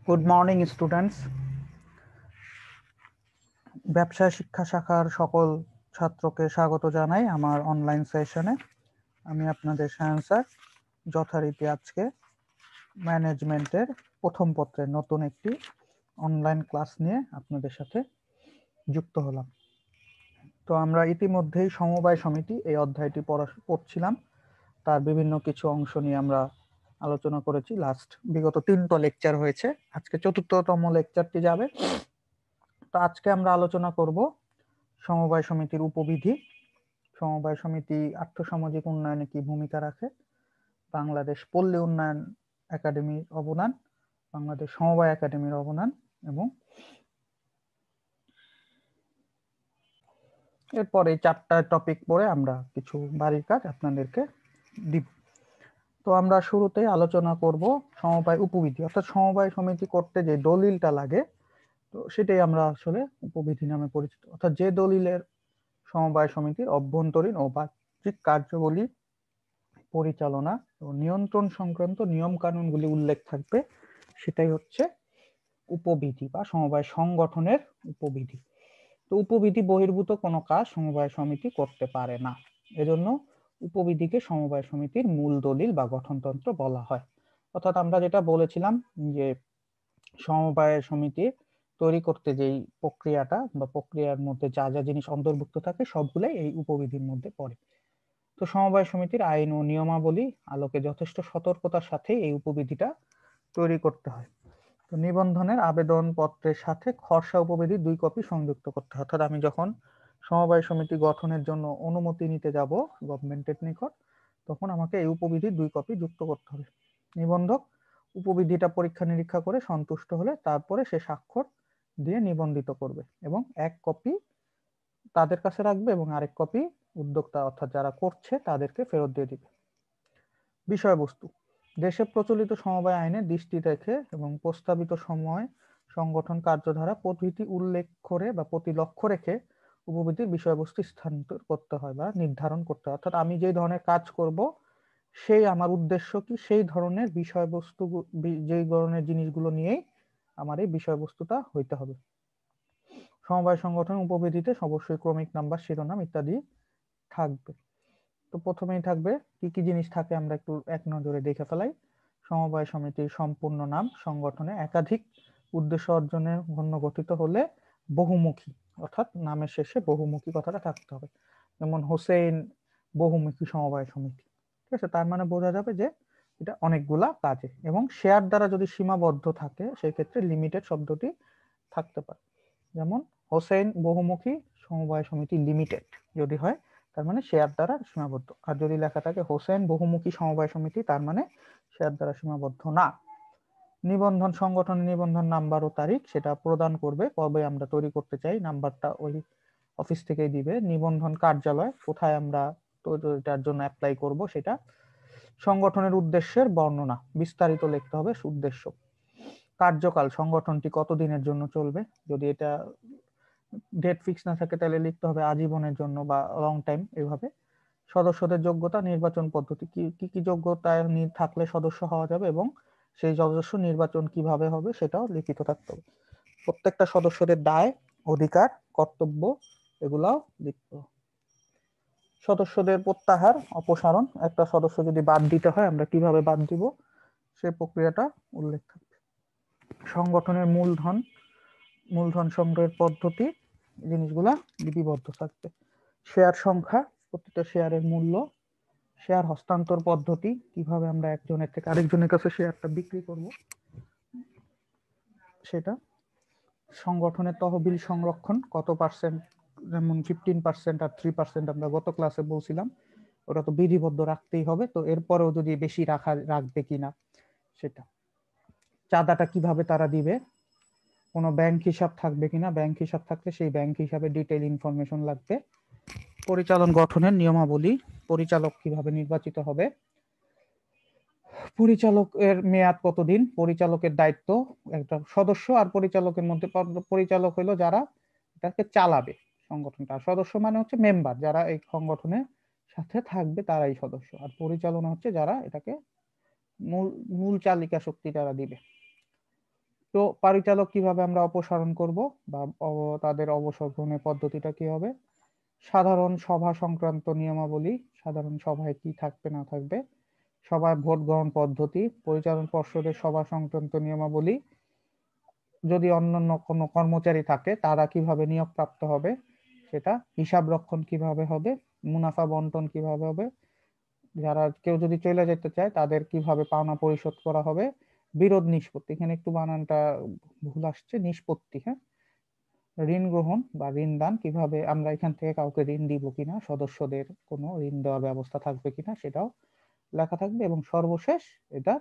Good morning students. ব্যবসায় শিক্ষা শাখার সকল ছাত্রকে স্বাগত জানাই আমার অনলাইন সেশনে। আমি আপনাদের সায়ন স্যার। যথারীতি আজকে ম্যানেজমেন্টের প্রথম পত্রের নতুন একটি অনলাইন ক্লাস নিয়ে আপনাদের সাথে যুক্ত হলাম। তো আমরা ইতিমধ্যেই সমবায় সমিতি এই অধ্যায়টি পড়ছিলাম। তার বিভিন্ন কিছু অংশ নিয়ে আমরা আলোচনা করেছি। বিগত 3টা লেকচার হয়েছে, আজকে 4র্থতম লেকচারটি যাবে। তো আজকে আমরা আলোচনা করব সমবায় সমিতির উপবিধি, সমবায় সমিতি আর্থসামাজিক উন্নয়নে কি ভূমিকা রাখে, বাংলাদেশ পল্লী উন্নয়ন একাডেমির অবদান, বাংলাদেশ সমবায় একাডেমির অবদান, এবং এরপর এই 4টা টপিক পড়ে আমরা কিছু বাড়ির কাজ আপনাদেরকে দিব। তো আমরা শুরুতে আলোচনা করব সমবায় উপবিধি, অর্থাৎ সমবায় সমিতি করতে যে দলিলটা লাগে, তো সেটাই আমরা আসলে উপবিধি নামে পরিচিত। অর্থাৎ যে দলিলের সমবায় সমিতির অভ্যন্তরীণ ও বাহ্যিক কার্যাবলী পরিচালনা ও নিয়ন্ত্রণ সংক্রান্ত নিয়ম কানুনগুলি উল্লেখ থাকবে, সেটাই হচ্ছে উপবিধি বা সমবায় সংগঠনের উপবিধি। তো উপবিধি বহির্ভূত কোনো কাজ সমবায় সমিতি করতে পারে না, এজন্য উপবিধিকে সমবায় সমিতির মূল দলিল বা গঠনতন্ত্র বলা হয়। অর্থাৎ আমরা যেটা বলেছিলাম যে সমবায় সমিতি তৈরি করতে যেই প্রক্রিয়াটা বা প্রক্রিয়ার মধ্যে যা যা জিনিস অন্তর্ভুক্ত থাকে সবগুলাই এই উপবিধির মধ্যে পড়ে। তো সমবায় সমিতির আইন ও নিয়মাবলী আলোকে যথেষ্ট সতর্কতার সাথে এই উপবিধিটা তৈরি করতে হয়। তো নিবন্ধনের আবেদন পত্রের সাথে খসড়া উপবিধি 2 কপি সংযুক্ত করতে হয়। অর্থাৎ আমি যখন সমবায় সমিতি গঠনের জন্য অনুমতি নিতে যাব গভর্নমেন্টের নিকট, তখন আমাকে এই উপবিধি 2 কপি যুক্ত করতে হবে। নিবন্ধক উপবিধিটা পরীক্ষা নিরীক্ষা করে সন্তুষ্ট হলে তারপরে সে স্বাক্ষর দিয়ে নিবন্ধিত করবে এবং 1 কপি তাদের কাছে রাখবে এবং আরেক কপি উদ্যোক্তা অর্থাৎ যারা করছে তাদেরকে ফেরত দিয়ে দিবে। বিষয়বস্তু: দেশে প্রচলিত সমবায় আইনে দৃষ্টি রেখে এবং প্রস্তাবিত সময় সংগঠন কার্যধারা প্রভৃতি উল্লেখ করে বা প্রতি লক্ষ্য রেখে উপবিধির বিষয়বস্তু স্থানান্তর করতে হয় বা নির্ধারণ করতে হয়। অর্থাৎ আমি যে ধরনের কাজ করব সেই আমার উদ্দেশ্য কি, সেই ধরনের বিষয়বস্তু, যেই ধরনের জিনিসগুলো নিয়েই আমার এই বিষয়বস্তুটা হইতে হবে। সমবায় সংগঠন উপবিধিতে অবশ্যই ক্রমিক নাম্বার, শিরোনাম ইত্যাদি থাকবে। তো প্রথমেই থাকবে কি কি জিনিস থাকে আমরা একটু এক নজরে দেখে ফেলাই। সমবায় সমিতির সম্পূর্ণ নাম, সংগঠনে একাধিক উদ্দেশ্য অর্জনের জন্য গঠিত হলে বহুমুখী, অর্থাৎ নামের শেষে বহুমুখী কথাটা থাকতে হবে। যেমন হোসেন বহুমুখী সমবায় সমিতি, ঠিক আছে, তার মানে বোঝা যাবে যে এটা অনেকগুলা কাজে। এবং শেয়ার দ্বারা যদি সীমাবদ্ধ থাকে সেই ক্ষেত্রে লিমিটেড শব্দটি থাকতে পারে। যেমন হোসেন বহুমুখী সমবায় সমিতি লিমিটেড যদি হয়, তার মানে শেয়ার দ্বারা সীমাবদ্ধ। আর যদি লেখা থাকে হোসেন বহুমুখী সমবায় সমিতি, তার মানে শেয়ার দ্বারা সীমাবদ্ধ না। নিবন্ধন: সংগঠনের নিবন্ধন নাম্বার ও তারিখ সেটা প্রদান করবে, কবে আমরা তৈরি করতে চাই নাম্বারটা ওই অফিস থেকেই দিবে। নিবন্ধন কার্যালয়, কোথায় আমরা এটার জন্য অ্যাপ্লাই করব সেটা। সংগঠনের উদ্দেশ্যের বর্ণনা বিস্তারিত লিখতে হবে, উদ্দেশ্য। কার্যকাল, সংগঠনটি কতদিনের জন্য চলবে, যদি এটা ডেট ফিক্স না থাকে তাহলে লিখতে হবে আজীবনের জন্য বা লং টাইম এভাবে। সদস্যদের যোগ্যতা, নির্বাচন পদ্ধতি, কি কি যোগ্যতায় থাকলে সদস্য হওয়া যাবে এবং সেই সদস্য নির্বাচন কিভাবে হবে সেটাও লিখিত থাকতে হবে। প্রত্যেকটা সদস্যদের দায়, অধিকার, কর্তব্য এগুলাও লিখতে হবে। সদস্যদের প্রত্যাহার অপসারণ, একটা সদস্য যদি বাদ দিতে হয় আমরা কিভাবে বাদ দিব সেই প্রক্রিয়াটা উল্লেখ থাকবে। সংগঠনের মূলধন সংগ্রহের পদ্ধতি, জিনিসগুলা লিপিবদ্ধ থাকবে। শেয়ার সংখ্যা, প্রতিটা শেয়ারের মূল্য, শেয়ার হস্তান্তর পদ্ধতি, কিভাবে আমরা একজনের থেকে আরেকজনের কাছে শেয়ারটা বিক্রি করব সেটা। সংগঠনের তহবিল সংরক্ষণ, কত পার্সেন্ট, যেমন 15% আর 3% আমরা গত ক্লাসে বলছিলাম, ওটা তো বিধিবদ্ধ রাখতেই হবে, তো এরপরেও যদি বেশি রাখবে কিনা সেটা। চাঁদাটা কিভাবে তারা দিবে, কোনো ব্যাংক হিসাব থাকবে কিনা, ব্যাংক হিসাব থাকলে সেই ব্যাংক হিসাবে ডিটেইল ইনফরমেশন লাগবে। পরিচালন গঠনের নিয়মাবলী, পরিচালক কিভাবে নির্বাচিত হবে, পরিচালকের মেয়াদ কতদিন, পরিচালকের দায়িত্ব, একটা সদস্য আর পরিচালকের মধ্যে, পরিচালক হলো যারা এটাকে চালাবে সংগঠনটা, সদস্য মানে হচ্ছে মেম্বার, যারা এই সংগঠনের সাথে থাকবে তারাই সদস্য, আর পরিচালনা হচ্ছে যারা এটাকে মূল মূল চালিকা শক্তি যারা দিবে। তো পরিচালক কিভাবে আমরা অপসারণ করব বা তাদের অবসর গ্রহণের পদ্ধতিটা কি হবে? সাধারণ সভা সংক্রান্ত নিয়মাবলী, সাধারণ সভায় কি থাকবে না থাকবে, সভায় ভোট গ্রহণ পদ্ধতি, পরিচালন পর্ষদের সভা সংক্রান্ত নিয়মাবলী, যদি অন্যান্য কোনো কর্মচারী থাকে তারা কিভাবে নিয়োগপ্রাপ্ত হবে সেটা, হিসাব রক্ষণ কিভাবে হবে, মুনাফা বন্টন কিভাবে হবে, যারা কেউ যদি চলে যেতে চায় তাদের কিভাবে পাওনা পরিশোধ করা হবে, বিরোধ নিষ্পত্তি, এখানে একটু বানানটা ভুল আসছে, নিষ্পত্তি, হ্যাঁ, ঋণ গ্রহণ বা ঋণ দান, কিভাবে আমরা এখান থেকে কাউকে ঋণ দিব কিনা, সদস্যদের কোনো ঋণ দেওয়ার ব্যবস্থা থাকবে কিনা সেটাও লেখা থাকবে, এবং সর্বশেষ এটা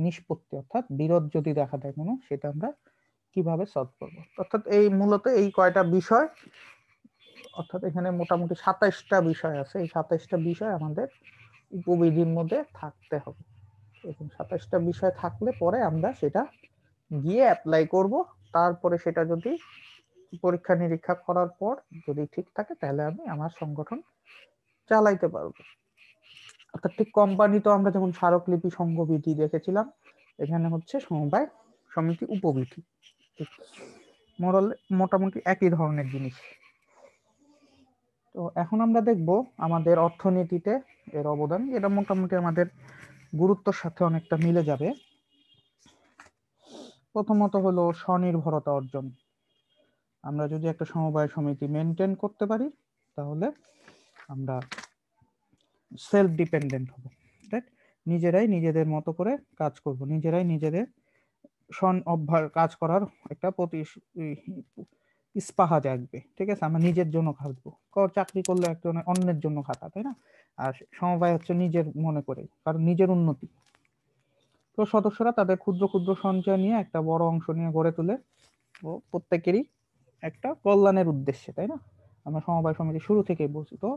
নিষ্পত্তি অর্থাৎ বিরোধ যদি দেখা দেয় কোনো, সেটা আমরা কিভাবে সলভ করব। অর্থাৎ এই মূলত এই কয়টা বিষয়, অর্থাৎ এখানে মোটামুটি 27টা বিষয় আছে, এই 27টা বিষয় আমাদের উপবিধির মধ্যে থাকতে হবে, এবং 27টা বিষয় থাকলে পরে আমরা সেটা গিয়ে অ্যাপ্লাই করব। তারপরে সেটা যদি পরীক্ষা নিরীক্ষা করার পর যদি ঠিক থাকে তাহলে আমি আমার সংগঠন চালাইতে পারবো। অর্থাৎ ঠিক কোম্পানি তো আমরা যেমন স্মারকলিপি সংঘবিধি দেখেছিলাম, এখানে হচ্ছে সমবায় সমিতি উপবিধি, মোটামুটি একই ধরনের জিনিস। তো এখন আমরা দেখব আমাদের অর্থনীতিতে এর অবদান, এটা মোটামুটি আমাদের গুরুত্বের সাথে অনেকটা মিলে যাবে। প্রথমত হলো স্বনির্ভরতা অর্জন। আমরা যদি একটা সমবায় সমিতি মেনটেন করতে পারি তাহলে আমরা সেলফ ডিপেন্ডেন্ট হব, রাইট? নিজেরাই নিজেদের মতো করে কাজ করব, নিজেরাই নিজেদের অভ্যাস কাজ করার একটা ইস্পাহা জাগবে, ঠিক আছে? আমরা নিজের জন্য খাটবো, চাকরি করলে একজন অন্যের জন্য খাটা, তাই না? আর সমবায় হচ্ছে নিজের মনে করে, কারণ নিজের উন্নতি। তো সদস্যরা তাদের ক্ষুদ্র ক্ষুদ্র সঞ্চয় নিয়ে একটা বড় অংশ নিয়ে গড়ে তোলে, ও প্রত্যেকেরই একটা কল্যাণের উদ্দেশ্যে, তাই না? আমরা সমবায় সমিতি শুরু থেকেই বলছি, তো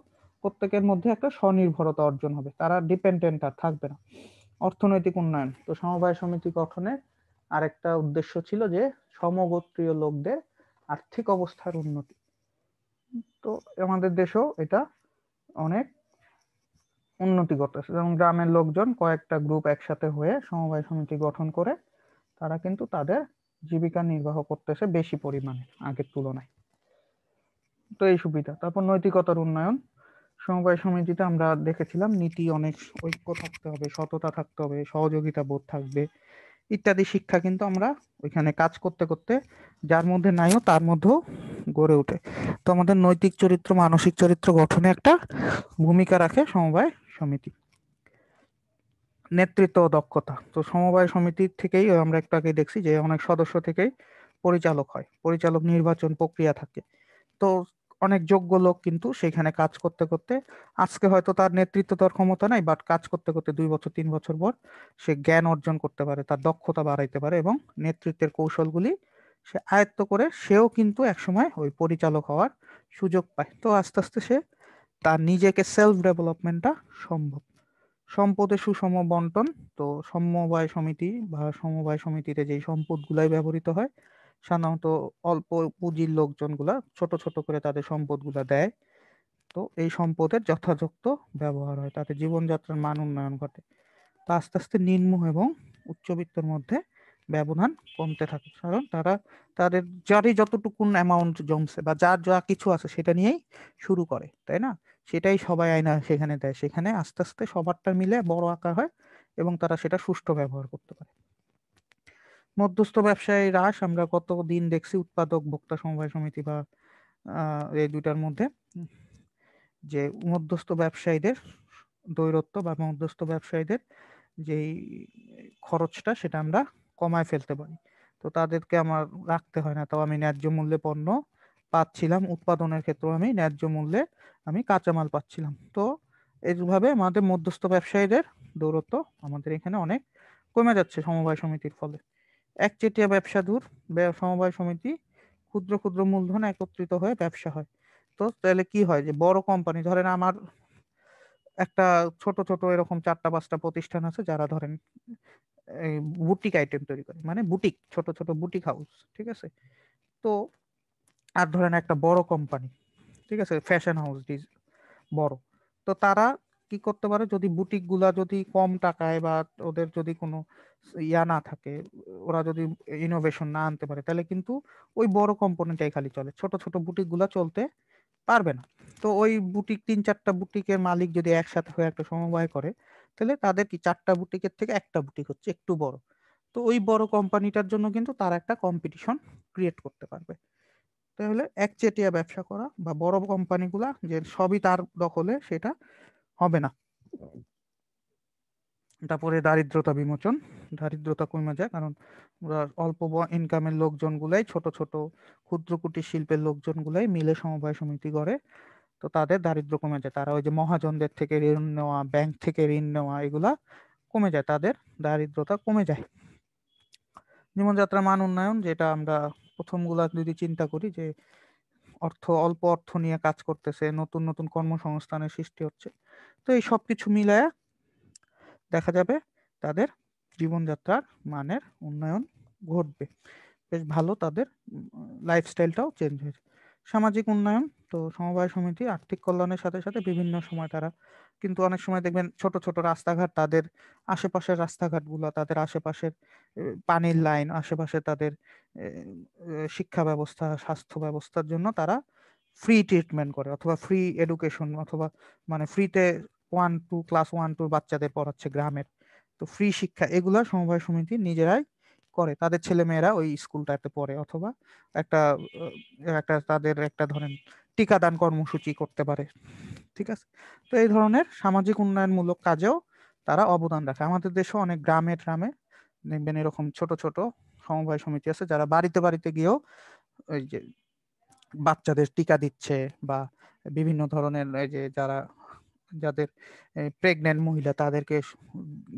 প্রত্যেকের মধ্যে একটা স্বনির্ভরতা অর্জন হবে, তারা ডিপেন্ডেন্ট আর থাকবে না। অর্থনৈতিক উন্নয়ন, তো সমবায় সমিতি গঠনের আরেকটা উদ্দেশ্য ছিল যে সমগোত্রীয় লোকদের আর্থিক অবস্থার উন্নতি। তো আমাদের দেশেও এটা অনেক উন্নতি করতেছে, যেমন গ্রামের লোকজন কয়েকটা গ্রুপ একসাথে হয়ে সমবায় সমিতি গঠন করে তারা কিন্তু তাদের জীবিকা নির্বাহ করতেছে বেশি পরিমাণে আগের তুলনায়। তো এই সুবিধা। তারপর নৈতিকতার উন্নয়ন, সমবায় সমিতিতে আমরা দেখেছিলাম নীতি অনেক ঐক্য থাকতে হবে, সততা থাকতে হবে, সহযোগিতা বোধ থাকবে ইত্যাদি শিক্ষা কিন্তু আমরা ওইখানে কাজ করতে করতে যার মধ্যে নাইও তার মধ্যেও গড়ে ওঠে। তো আমাদের নৈতিক চরিত্র, মানসিক চরিত্র গঠনে একটা ভূমিকা রাখে সমবায় সমিতি। নেতৃত্ব ও দক্ষতা, তো সমবায় সমিতির থেকেই আমরা একটু আগে দেখছি যে অনেক সদস্য থেকেই পরিচালক হয়, পরিচালক নির্বাচন প্রক্রিয়া থাকে। তো অনেক যোগ্য লোক কিন্তু সেখানে কাজ করতে করতে আজকে হয়তো তার নেতৃত্ব দেওয়ার ক্ষমতা নাই, বাট কাজ করতে করতে 2 বছর 3 বছর পর সে জ্ঞান অর্জন করতে পারে, তার দক্ষতা বাড়াইতে পারে এবং নেতৃত্বের কৌশলগুলি সে আয়ত্ত করে সেও কিন্তু একসময় ওই পরিচালক হওয়ার সুযোগ পায়। তো আস্তে আস্তে সে তার নিজেকে সেলফ ডেভেলপমেন্টটা সম্ভব। সম্পদের সুষম বন্টন, তো সমবায় সমিতি বা সমবায় সমিতিতে যেই সম্পদগুলাই ব্যবহৃত হয় সাধারণত অল্প পুঁজির লোকজনগুলা ছোট ছোট করে তাদের সম্পদগুলা দেয়। তো এই সম্পদের যথাযথ ব্যবহার হয়, তাতে জীবনযাত্রার মান উন্নয়ন ঘটে। তো আস্তে আস্তে নিম্ন এবং উচ্চবিত্তর মধ্যে ব্যবধান কমতে থাকে, কারণ তারা তাদের যারই যতটুকু অ্যামাউন্ট জমছে বা যার যা কিছু আছে সেটা নিয়েই শুরু করে, তাই না? সেটাই সবাই আয়না সেখানে দেয়, সেখানে আস্তে আস্তে সবারটা মিলে বড় আকার হয় এবং তারা সেটা সুষ্ঠু ব্যবহার করতে পারে। মধ্যস্থ ব্যবসায়ী হ্রাস, আমরা কতদিন দেখছি উৎপাদক ভোক্তা সমবায় সমিতি বা এই দুইটার মধ্যে যে মধ্যস্থ ব্যবসায়ীদের দৌরত্ব বা মধ্যস্থ ব্যবসায়ীদের যেই খরচটা সেটা আমরা কমায় ফেলতে পারি। তো তাদেরকে আমার রাখতে হয় না, তাও আমি ন্যায্য মূল্যে পণ্য পাচ্ছিলাম, উৎপাদনের ক্ষেত্রেও আমি ন্যায্য মূল্যে আমি কাঁচামাল পাচ্ছিলাম। তো এইভাবে আমাদের মধ্যস্থ ব্যবসায়ীদের দৌরত্ব আমাদের এখানে অনেক কমে যাচ্ছে সমবায় সমিতির ফলে। একচেটিয়া ব্যবসা দূর, সমবায় সমিতি ক্ষুদ্র ক্ষুদ্র মূলধন একত্রিত হয়ে ব্যবসা হয়। তো তাহলে কি হয় যে বড় কোম্পানি, ধরেন আমার একটা ছোট ছোট এরকম 4টা 5টা প্রতিষ্ঠান আছে যারা ধরেন এই বুটিক আইটেম তৈরি করে, মানে বুটিক, ছোট ছোট বুটিক হাউস, ঠিক আছে? তো আর ধরেন একটা বড় কোম্পানি, ঠিক আছে, ফ্যাশন হাউস বড়, তো তারা কি করতে পারে, যদি বুটিক গুলা যদি কম টাকায় বা ওদের যদি কোনো ইয়া না থাকে, ওরা যদি ইনোভেশন না আনতে পারে তাহলে কিন্তু ওই বড় কম্পোনেন্টটাই খালি চলে, ছোট ছোট বুটিক গুলা চলতে পারবে না। তো ওই বুটিক 3-4টা বুটিকের মালিক যদি একসাথে হয়ে একটা সমবায় করে, তাহলে তাদের কি 4টা বুটিকের থেকে একটা বুটিক হচ্ছে একটু বড়। তো ওই বড় কোম্পানিটার জন্য কিন্তু তারা একটা কম্পিটিশন ক্রিয়েট করতে পারবে। তাহলে একচেটিয়া ব্যবসা করা বা বড় কোম্পানিগুলা যে সবই তার দখলে, সেটা হবে না। তারপরে দারিদ্রতা বিমোচন, দারিদ্রতা কমে যায়, কারণ ওরা অল্প ইনকামের লোকজনগুলাই, ছোট ছোট ক্ষুদ্র কুটির শিল্পের লোকজনগুলাই মিলে সমবায় সমিতি করে। তো তাদের দারিদ্র কমে যায়, তারা ওই যে মহাজনদের থেকে ঋণ নেওয়া, ব্যাংক থেকে ঋণ নেওয়া, এগুলা কমে যায়, তাদের দারিদ্রতা কমে যায়। জীবনযাত্রার মান উন্নয়ন, যেটা আমরা প্রথমগুলা যদি চিন্তা করি যে অল্প অর্থ নিয়ে কাজ করতেছে, নতুন নতুন কর্মসংস্থানের সৃষ্টি হচ্ছে, তো এই সব কিছু মিলায়া দেখা যাবে তাদের জীবনযাত্রার মানের উন্নয়ন ঘটবে, বেশ ভালো, তাদের লাইফস্টাইলটাও চেঞ্জ হয়েছে। সামাজিক উন্নয়ন, তো সমবায় সমিতি আর্থিক কল্যাণের সাথে সাথে বিভিন্ন সময় তারা কিন্তু অনেক সময় দেখবেন ছোট ছোট রাস্তাঘাট, তাদের আশেপাশের রাস্তাঘাটগুলো, তাদের আশেপাশের পানির লাইন, আশেপাশে তাদের শিক্ষা ব্যবস্থা, স্বাস্থ্য ব্যবস্থার জন্য তারা ফ্রি ট্রিটমেন্ট করে, অথবা ফ্রি এডুকেশন, অথবা মানে ফ্রিতে ক্লাস 1-2 বাচ্চাদের পড়াচ্ছে গ্রামের। তো ফ্রি শিক্ষা এগুলা সমবায় সমিতি নিজেরাই করে, তাদের ছেলে মেয়েরা ওই স্কুলটাতে পড়ে, অথবা একটা তাদের একটা ধরেন টিকাদান কর্মসূচি করতে পারে। ঠিক আছে, তো এই ধরনের সামাজিক উন্নয়নমূলক কাজেও তারা অবদান রাখে। আমাদের দেশে অনেক গ্রামে ট্রামে দেখবেন এরকম ছোট ছোট সমবায় সমিতি আছে, যারা বাড়িতে বাড়িতে গিয়েও ওই যে বাচ্চাদের টিকা দিচ্ছে, বা বিভিন্ন ধরনের এই যে যাদের প্রেগনেন্ট মহিলা, তাদেরকে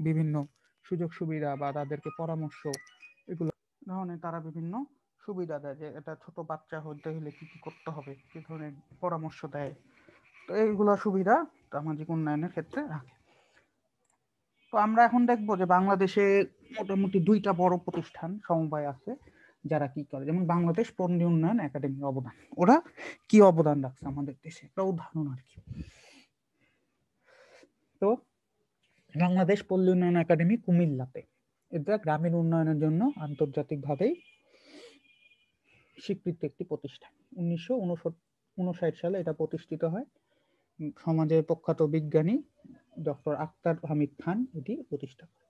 বিভিন্ন সুযোগ সুবিধা বা তাদেরকে পরামর্শ, এগুলো ধরনের তারা বিভিন্ন সুবিধা দেয়, যে এটা ছোট বাচ্চা হতে হলে কি কি করতে হবে, কি ধরনের পরামর্শ দেয়। তো এইগুলো সুবিধা সামাজিক উন্নয়নের ক্ষেত্রে রাখে। তো আমরা এখন দেখবো যে বাংলাদেশে মোটামুটি 2টা বড় প্রতিষ্ঠান সমবায় আছে যারা কি করে, যেমন বাংলাদেশ পল্লী উন্নয়ন একাডেমি অবদান, ওরা কি অবদান রাখছে আমাদের দেশে, একটা উদাহরণ আর কি। তো বাংলাদেশ পল্লী উন্নয়ন একাডেমি কুমিল্লাতে, এটা গ্রামীণ উন্নয়নের জন্য আন্তর্জাতিকভাবেই স্বীকৃত একটি প্রতিষ্ঠান। 1959 সালে এটা প্রতিষ্ঠিত হয়। সমাজের প্রখ্যাত বিজ্ঞানী ডক্টর আক্তার হামিদ খান এটি প্রতিষ্ঠা করেন।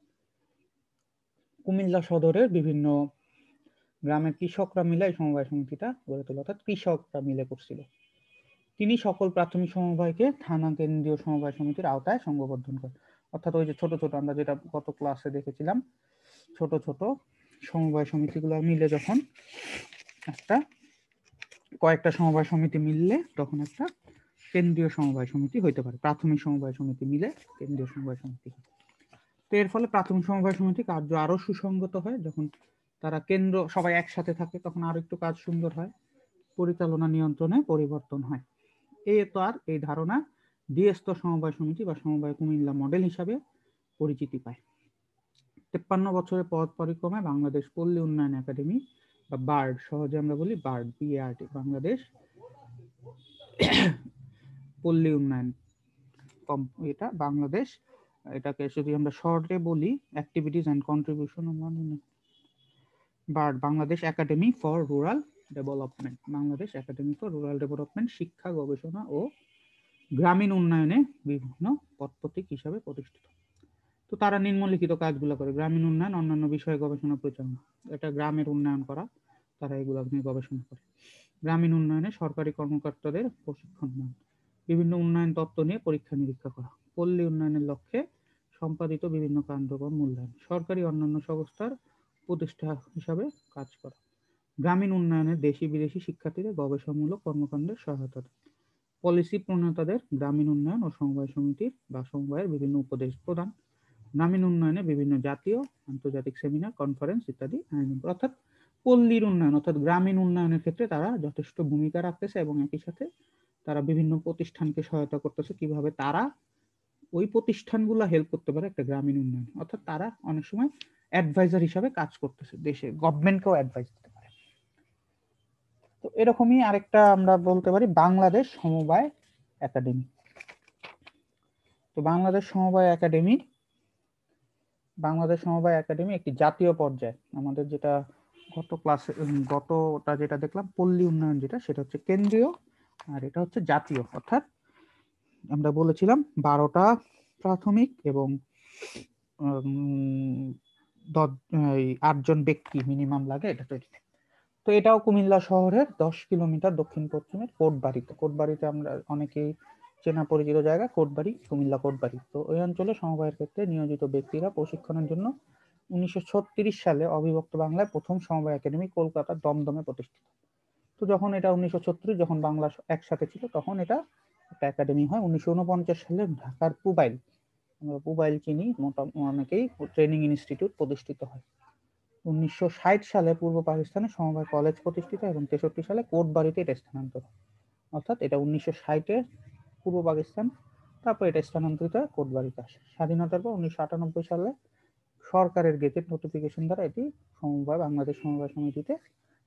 কুমিল্লা সদরের বিভিন্ন গ্রামের কৃষকরা মিলে এই সমবায় সমিতিটা গড়ে তোলে, অর্থাৎ কৃষকরা মিলে করছিল। তিনি সকল প্রাথমিক সমবায়কে থানা কেন্দ্রীয় সমবায় সমিতির আওতায় সংঘবদ্ধ করেন। অর্থাৎ ওই যে ছোট ছোট আমরা যেটা গত ক্লাসে দেখেছিলাম, ছোট ছোট সমবায় সমিতিগুলো মিলে যখন কয়েকটা সমবায় সমিতি মিললে তখন একটা কেন্দ্রীয় সমবায় সমিতি হইতে পারে। প্রাথমিক সমবায় সমিতি মিলে কেন্দ্রীয় সমবায় সমিতি। তো এর ফলে প্রাথমিক সমবায় সমিতি কার্য আরো সুসংগত হয়, যখন তারা কেন্দ্র সবাই একসাথে থাকে তখন আরো একটু কাজ সুন্দর হয়, পরিচালনা নিয়ন্ত্রণে পরিবর্তন হয়। এই ধারণা দ্বিস্তর সমবায় সমিতি বা সমবায় কুমিল্লা মডেল হিসাবে পরিচিতি পায়। 53 বছরের পথ পরিক্রমায় বাংলাদেশ পল্লী উন্নয়ন একাডেমি বা বার্ড, সহজে আমরা বলি বার্ড, BARD, বাংলাদেশ পল্লী উন্নয়ন, এটা বাংলাদেশ, এটাকে যদি আমরা শর্টে বলি activities and contribution BARD, Bangladesh Academy for Rural Development, Bangladesh Academy for Rural Development শিক্ষা, গবেষণা ও গ্রামীণ উন্নয়নে বিভিন্ন পথপ্রতীক হিসাবে প্রতিষ্ঠিত। তো তারা নিম্নলিখিত কাজগুলো করে: গ্রামীণ উন্নয়ন, অন্যান্য বিষয়ে গবেষণা পরিচালনা, এটা গ্রামের উন্নয়ন করা, তারা এগুলো নিয়ে গবেষণা করে। গ্রামীণ উন্নয়নে সরকারি কর্মকর্তাদের প্রশিক্ষণ দেন, বিভিন্ন উন্নয়ন তত্ত্ব নিয়ে পরীক্ষা নিরীক্ষা করা, পল্লী উন্নয়নের লক্ষ্যে সম্পাদিত বিভিন্ন কার্যক্রম মূল্যায়ন, সরকারি অন্যান্য সংস্থার প্রতিষ্ঠা হিসাবে কাজ করা, গ্রামীণ উন্নয়নে দেশি বিদেশি শিক্ষার্থীদের গবেষণামূলক কর্মকাণ্ডের সহায়তা দেন, পলিসি প্রণেতাদের গ্রামীণ উন্নয়ন ও সমবায় সমিতির বা সমবায়ের বিভিন্ন উপদেশ প্রদান, গ্রামীণ উন্নয়নে বিভিন্ন জাতীয় আন্তর্জাতিক সেমিনার, কনফারেন্স ইত্যাদি আয়োজন করে। অর্থাৎ পল্লীর উন্নয়ন অর্থাৎ গ্রামীণ উন্নয়নের ক্ষেত্রে তারা যথেষ্ট ভূমিকা রাখতেছে, এবং একই সাথে তারা বিভিন্ন প্রতিষ্ঠানকে সহায়তা করতেছে কিভাবে তারা ওই প্রতিষ্ঠানগুলো হেল্প করতে পারে একটা গ্রামীণ উন্নয়ন। অর্থাৎ তারা অনেক সময় অ্যাডভাইজার হিসাবে কাজ করতেছে, দেশে গভর্নমেন্টকেও অ্যাডভাইস দিতে পারে। তো এরকমই আরেকটা আমরা বলতে পারি বাংলাদেশ সমবায় একাডেমি। তো বাংলাদেশ সমবায় একাডেমির বাংলাদেশ সমবায় একাডেমি একটি জাতীয় পর্যায়ে, আমাদের যেটা গতটা যেটা দেখলাম পল্লী উন্নয়ন, যেটা সেটা হচ্ছে কেন্দ্রীয়, আর এটা হচ্ছে জাতীয়। অর্থাৎ আমরা বলেছিলাম 12টা প্রাথমিক এবং 8জন ব্যক্তি মিনিমাম লাগে এটা তৈরিতে। তো এটাও কুমিল্লা শহরের 10 কিলোমিটার দক্ষিণ পশ্চিমের কোটবাড়িতে। কোটবাড়িতে আমরা অনেকেই চেনা পরিচিত জায়গা, কোটবাড়ি, কুমিল্লা কোটবাড়ি। তো ওই অঞ্চলে সমবায়ের ক্ষেত্রে নিয়োজিত ব্যক্তিরা প্রশিক্ষণের জন্য 1936 সালে অবিভক্ত বাংলায় প্রথম সমবায় একাডেমি কলকাতার দমদমে প্রতিষ্ঠিত। তো যখন এটা 1936, যখন বাংলা একসাথে ছিল, তখন এটা একটা একাডেমি হয়। 1949 সালে ঢাকার পুবাইল, আমরা পুবাইল চিনি অনেকেই, ট্রেনিং ইনস্টিটিউট প্রতিষ্ঠিত হয়। 1960 সালে পূর্ব পাকিস্তানে সমবায় কলেজ প্রতিষ্ঠিত এবং 63 সালে কোটবাড়িতে এটা স্থানান্তর। অর্থাৎ এটা 1960-এ পূর্ব পাকিস্তান, তারপর এটা স্থানান্তরিত হয় কোটবাড়িতে আসে। স্বাধীনতার পর 1998 সালে সরকারের গেজেট নোটিফিকেশন দ্বারা এটি বাংলাদেশ সমবায় সমিতিতে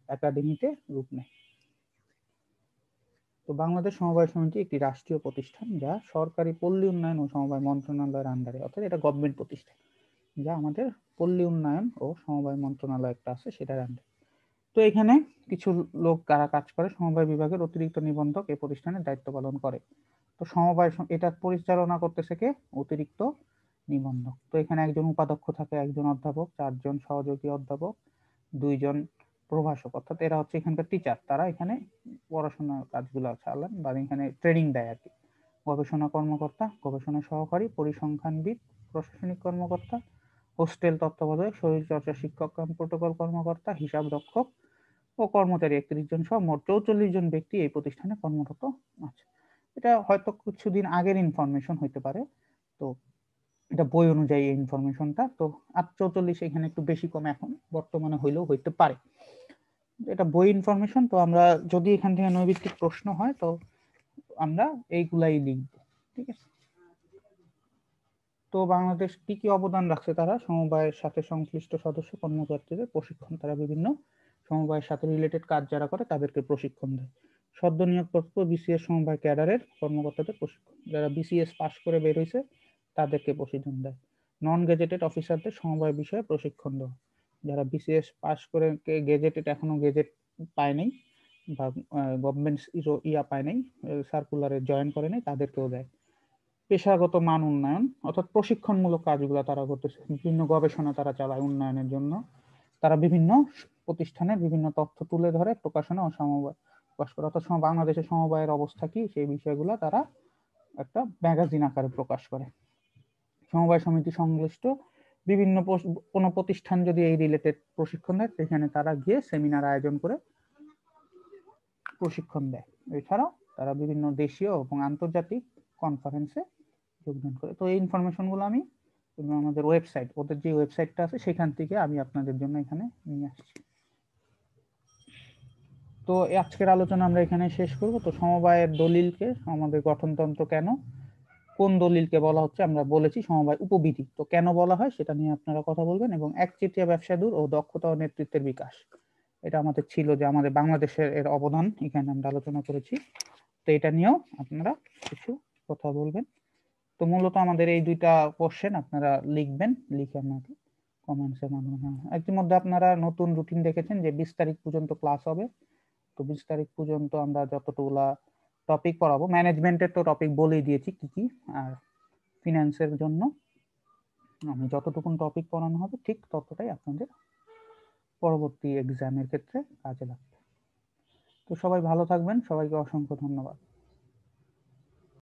একাডেমিতে রূপ নেয়। তো বাংলাদেশ সমবায় সমিতি একটি রাষ্ট্রীয় প্রতিষ্ঠান যা সরকারি পল্লী উন্নয়ন ও সমবায় মন্ত্রণালয়ের আন্ডারে, অর্থাৎ এটা গভর্নমেন্ট প্রতিষ্ঠান, যা আমাদের পল্লী উন্নয়ন ও সমবায় মন্ত্রণালয় একটা আছে সেটার আন্ডারে। তো এখানে কিছু লোক কারা কাজ করে, সমবায় বিভাগের অতিরিক্ত নিবন্ধক এই প্রতিষ্ঠানের দায়িত্ব পালন করে। তো সমবায় এটা পরিচালনা করতেছে কে? অতিরিক্ত নিবন্ধক। তো এখানে একজন উপাধ্যক্ষ থাকে, একজন অধ্যাপক, 4জন সহযোগী অধ্যাপক, 2জন প্রভাষক, অর্থাৎ এরা হচ্ছে এখানকার টিচার। তারা এখানে পড়াশোনার কাজগুলো চালান বা এখানে ট্রেনিং দেয় আর কি। গবেষণা কর্মকর্তা, গবেষণা সহকারী, পরিসংখ্যানবিদ, প্রশাসনিক কর্মকর্তা, হোস্টেল তত্ত্বাবধায়ক, শরীরচর্চা শিক্ষক, প্রোটোকল কর্মকর্তা, হিসাব রক্ষক ও কর্মচারী 31 জন সহ মোট 44 জন ব্যক্তি এই প্রতিষ্ঠানে কর্মরত আছে। এটা হয়তো কিছুদিন আগের ইনফরমেশন হইতে পারে, তো এটা বই অনুযায়ী এই ইনফরমেশনটা। তো 44, এখানে একটু বেশি কম এখন বর্তমানে হইলেও হইতে পারে, এটা বই ইনফরমেশন। তো আমরা যদি এখান থেকে নৈবিত্তিক প্রশ্ন হয় তো আমরা এইগুলাই লিখবো, ঠিক আছে। তো বাংলাদেশ কি কি অবদান রাখছে, তারা সমবায়ের সাথে সংশ্লিষ্ট সদস্য কর্মকর্তাদের প্রশিক্ষণ, তারা বিভিন্ন সমবায়ের সাথে রিলেটেড কাজ যারা করে তাদেরকে প্রশিক্ষণ দেয়। সদ্য নিয়োগপ্রাপ্ত বিসিএস সমবায় ক্যাডারের কর্মকর্তাদের প্রশিক্ষণ, যারা বিসিএস পাস করে বের হয়েছে তাদেরকে প্রশিক্ষণ দেয়। নন গেজেটেড অফিসারদের সমবায় বিষয়ে প্রশিক্ষণ দেওয়া, যারা বিসিএস পাস করে গেজেটেড, এখনো গেজেট পায় নাই বা গভর্নমেন্ট পায় নাই, সার্কুলারে জয়েন করে নাই, তাদেরকেও দেয়। পেশাগত মান উন্নয়ন, অর্থাৎ প্রশিক্ষণমূলক কাজগুলো তারা করতেছে, বিভিন্ন গবেষণা তারা চালায় উন্নয়নের জন্য। তারা বিভিন্ন প্রতিষ্ঠানের বিভিন্ন তথ্য তুলে ধরে প্রকাশনা ও সমবায় প্রকাশ করে, অর্থাৎ বাংলাদেশের সমবায়ের অবস্থা কি সেই বিষয়গুলো তারা একটা ম্যাগাজিন আকারে প্রকাশ করে। সমবায় সমিতি সংশ্লিষ্ট বিভিন্ন কোনো প্রতিষ্ঠান যদি এই রিলেটেড প্রশিক্ষণ দেয়, সেখানে তারা গিয়ে সেমিনার আয়োজন করে প্রশিক্ষণ দেয়। এছাড়াও তারা বিভিন্ন দেশীয় এবং আন্তর্জাতিক কনফারেন্সে যোগদান করে। তো এই ইনফরমেশনগুলো আমি আমাদের ওয়েবসাইট, ওদের যে ওয়েবসাইটটা আছে সেখান থেকে আমি আপনাদের জন্য এখানে নিয়ে আসছি। তো আজকের আলোচনা আমরা এখানে শেষ করব। তো সমবায়ের দলিলকে, আমাদের গঠনতন্ত্র কেন, কোন দলিলকে বলা হচ্ছে, আমরা বলেছি সমবায় উপবিধি, তো কেন বলা হয় সেটা নিয়ে আপনারা কথা বলবেন। এবং একচেটিয়া ব্যবসা দূর ও দক্ষতা ও নেতৃত্বের বিকাশ, এটা আমাদের ছিল যে আমাদের বাংলাদেশের এর অবদান এখানে আমরা আলোচনা করেছি। তো এটা নিয়েও আপনারা কিছু কথা বলবেন। তো মূলত আমাদের এই দুইটা কোশ্চেন আপনারা লিখবেন, লিখে আমাকে কমেন্টসের মাধ্যমে। ইতিমধ্যে আপনারা নতুন রুটিন দেখেছেন যে 20 তারিখ পর্যন্ত ক্লাস হবে। তো 20 তারিখ পর্যন্ত আমরা যতটুকুলা টপিক পড়াবো, ম্যানেজমেন্টের তো টপিক বলেই দিয়েছি কি কি, আর ফিনান্সের জন্য আমি যতটুকুন টপিক পড়ানো হবে ঠিক ততটাই আপনাদের পরবর্তী এক্সামের ক্ষেত্রে কাজে লাগবে। তো সবাই ভালো থাকবেন, সবাইকে অসংখ্য ধন্যবাদ।